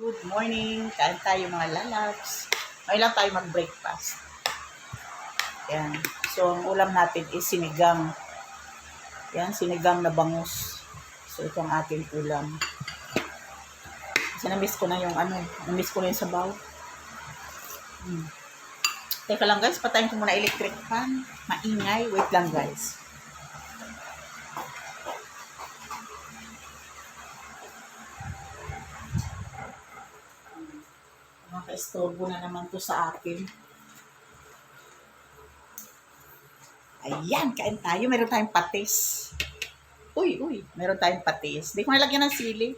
Good morning! Kain tayo mga lalabs. Ngayon lang tayo mag-breakfast. Yan. So, ang ulam natin is sinigang. Yan, sinigang na bangus. So, ito ang ating ulam. Kasi na-miss ko na yung na-miss ko na yung sabaw. Teka lang guys, patayin ko muna electric fan. Maingay. Wait lang guys. Maka-estorbo na naman to sa akin. Ayan, kain tayo. Meron tayong patis. Uy, meron tayong patis. Di ko nalagyan ng sili.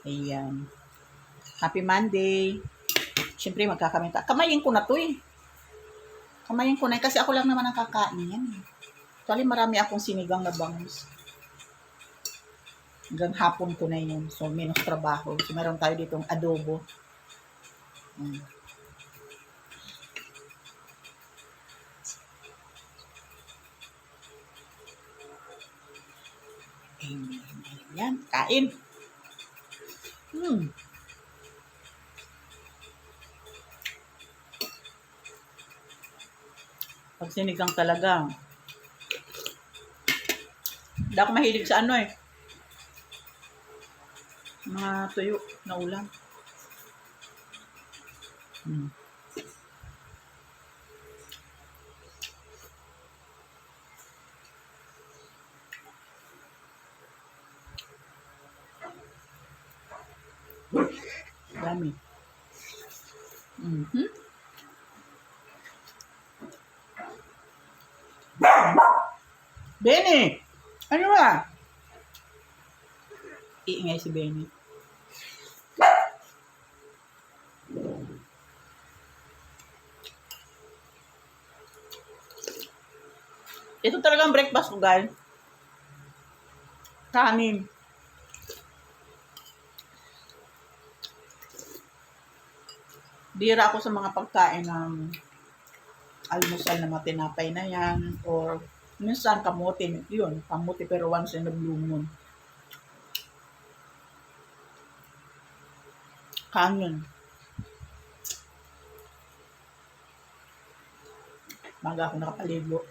Ayan. Happy Monday. Siyempre, magkakamita. Kamayin ko na to eh. Kamayin ko na kasi ako lang naman ang kakain yan. Actually, marami akong sinigang na bangus. Hanggang hapon ko na yun. So, minus trabaho. So, meron tayo ditong adobo. Ayan, kain. Pag sinigang talaga. Hindi ako mahilig sa mga tuyo na ulam. Dami. Benny! Ano ba? Iingay si Benny. Ito talagang breakfast ko, guys. Kanin. Bira ako sa mga pagkain ng almusal na mga tinapay na yan or minsan kamote. Yun, kamote pero once in a blue moon. Kanin. Maga ako nakapaligo.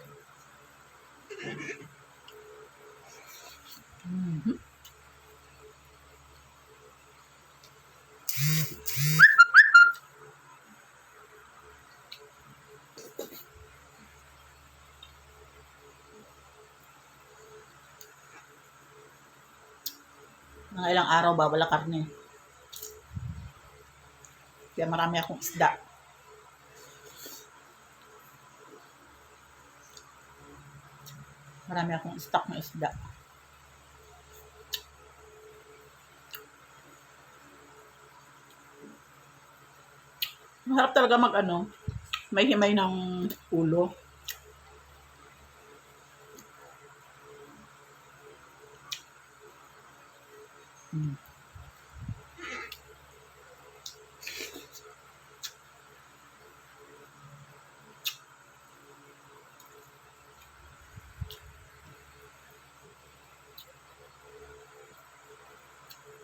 Mga ilang araw ba, wala karne. Kaya marami akong isda. Marami akong stock na isda. Masarap talaga may himay ng ulo.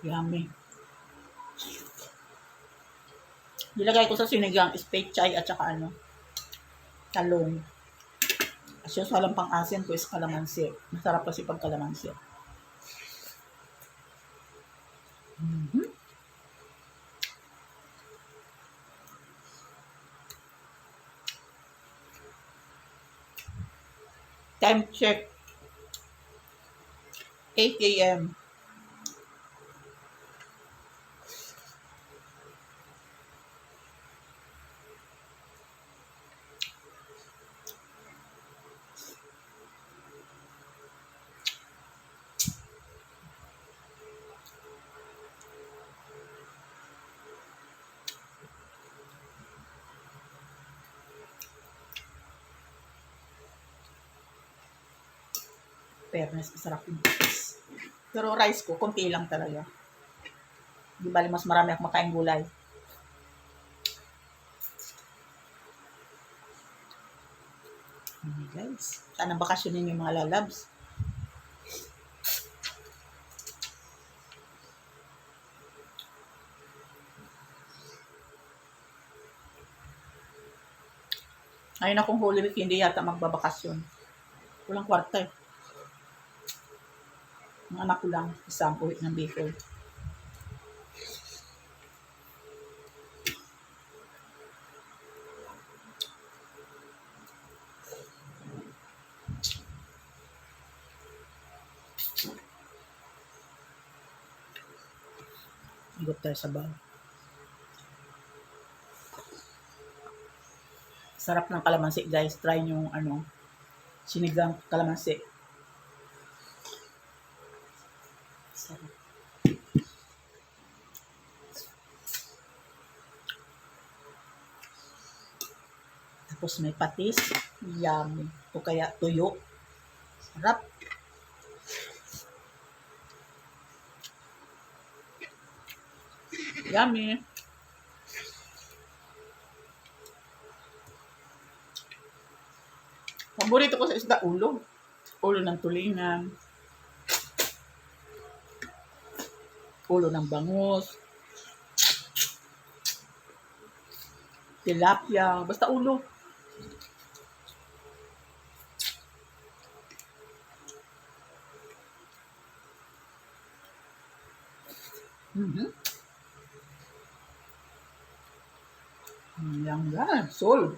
Yummy. Nilagay ko sa sinigang is pechay at saka talong. As usual, ang pang-asin ko is kalamansi. Masarap kasi pag kalamansi. Time check. 8 a.m. Fairness, masarap yung rice. Pero rice ko, konti lang talaga. Di bali, mas marami akong makain gulay. Guys, sana bakasyonin yung mga lalabs. Ayun akong Holy Week, hindi yata magbabakasyon. Walang kwarta eh. Ang anak ko lang, isang uwi ng Bicol. Igot tayo sa bahay. Sarap ng kalamansi, guys. Try nyo sinigang kalamansi. Sarap. Tapos may patis. Yummy. O kaya tuyo. Sarap. Yummy. Paborito ko sa isda, ulo. Ulo ng tulingan. Ulo ng bangus. Tilapia. Basta ulo. Yan yan. Sold.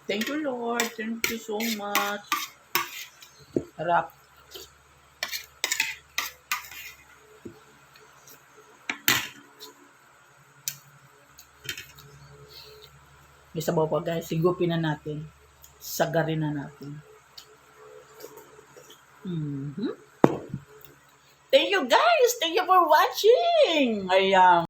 Thank you, Lord. Thank you so much. Sarap. May sabaw pa, guys. Sigupin na natin. Sagarin na natin. Thank you, guys. Thank you for watching. Ayan.